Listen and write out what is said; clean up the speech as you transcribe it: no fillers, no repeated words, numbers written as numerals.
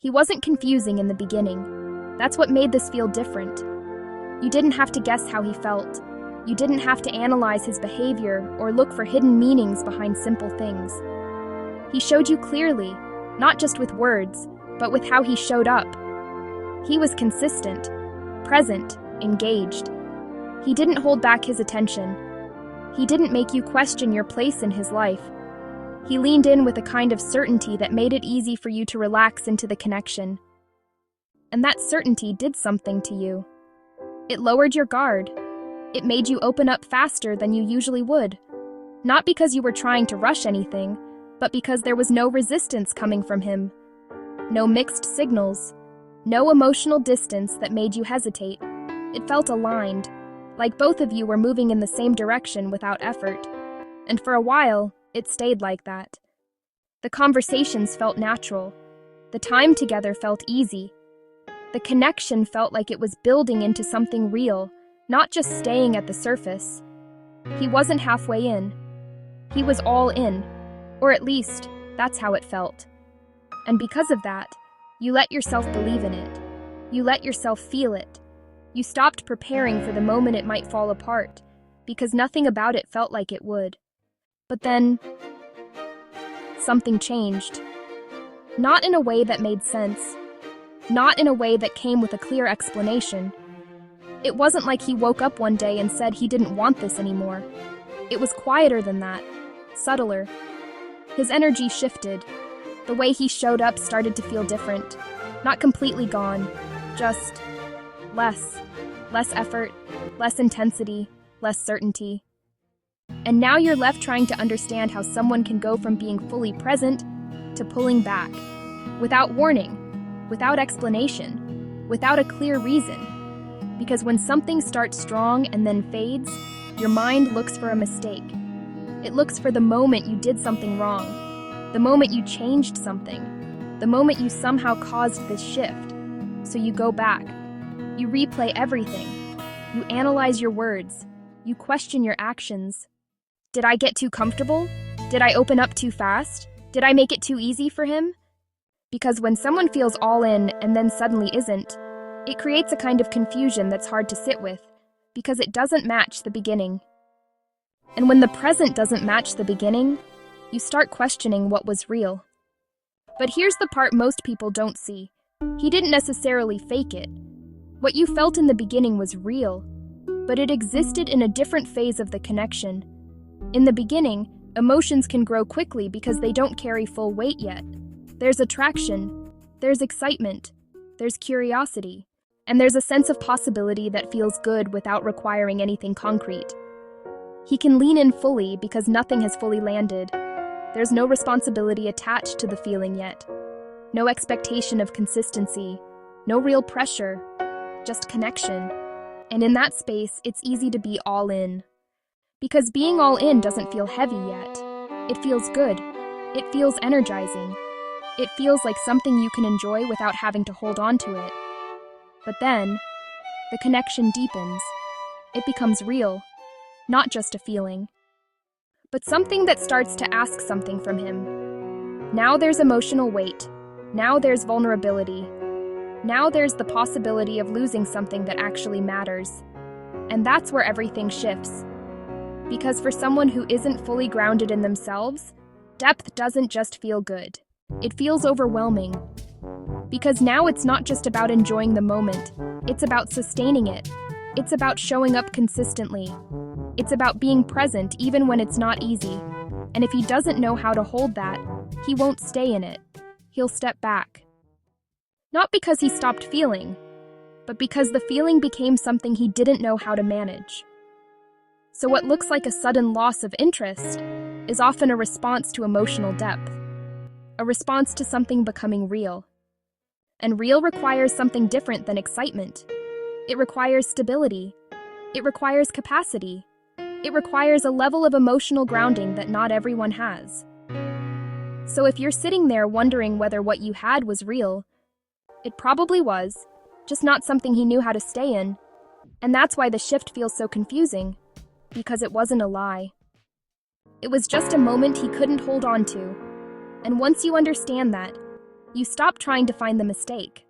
He wasn't confusing in the beginning. That's what made this feel different. You didn't have to guess how he felt. You didn't have to analyze his behavior or look for hidden meanings behind simple things. He showed you clearly, not just with words, but with how he showed up. He was consistent, present, engaged. He didn't hold back his attention. He didn't make you question your place in his life. He leaned in with a kind of certainty that made it easy for you to relax into the connection. And that certainty did something to you. It lowered your guard. It made you open up faster than you usually would. Not because you were trying to rush anything, but because there was no resistance coming from him. No mixed signals. No emotional distance that made you hesitate. It felt aligned, like both of you were moving in the same direction without effort. And for a while, it stayed like that. The conversations felt natural. The time together felt easy. The connection felt like it was building into something real, not just staying at the surface. He wasn't halfway in. He was all in, or at least, that's how it felt. And because of that, you let yourself believe in it. You let yourself feel it. You stopped preparing for the moment it might fall apart, because nothing about it felt like it would. But then, something changed. Not in a way that made sense. Not in a way that came with a clear explanation. It wasn't like he woke up one day and said he didn't want this anymore. It was quieter than that, subtler. His energy shifted. The way he showed up started to feel different. Not completely gone, just less. Less effort, less intensity, less certainty. And now you're left trying to understand how someone can go from being fully present to pulling back, without warning, without explanation, without a clear reason. Because when something starts strong and then fades, your mind looks for a mistake. It looks for the moment you did something wrong, the moment you changed something, the moment you somehow caused this shift. So you go back. You replay everything. You analyze your words. You question your actions. Did I get too comfortable? Did I open up too fast? Did I make it too easy for him? Because when someone feels all in and then suddenly isn't, it creates a kind of confusion that's hard to sit with, because it doesn't match the beginning. And when the present doesn't match the beginning, you start questioning what was real. But here's the part most people don't see. He didn't necessarily fake it. What you felt in the beginning was real, but it existed in a different phase of the connection. In the beginning, emotions can grow quickly because they don't carry full weight yet. There's attraction, there's excitement, there's curiosity, and there's a sense of possibility that feels good without requiring anything concrete. He can lean in fully because nothing has fully landed. There's no responsibility attached to the feeling yet. No expectation of consistency, no real pressure, just connection. And in that space, it's easy to be all in. Because being all in doesn't feel heavy yet. It feels good. It feels energizing. It feels like something you can enjoy without having to hold on to it. But then, the connection deepens. It becomes real, not just a feeling, but something that starts to ask something from him. Now there's emotional weight. Now there's vulnerability. Now there's the possibility of losing something that actually matters. And that's where everything shifts. Because for someone who isn't fully grounded in themselves, depth doesn't just feel good. It feels overwhelming. Because now it's not just about enjoying the moment. It's about sustaining it. It's about showing up consistently. It's about being present even when it's not easy. And if he doesn't know how to hold that, he won't stay in it. He'll step back. Not because he stopped feeling, but because the feeling became something he didn't know how to manage. So what looks like a sudden loss of interest is often a response to emotional depth, a response to something becoming real. And real requires something different than excitement. It requires stability. It requires capacity. It requires a level of emotional grounding that not everyone has. So if you're sitting there wondering whether what you had was real, it probably was, just not something he knew how to stay in. And that's why the shift feels so confusing, because it wasn't a lie. It was just a moment he couldn't hold on to. And once you understand that, You stop trying to find the mistake.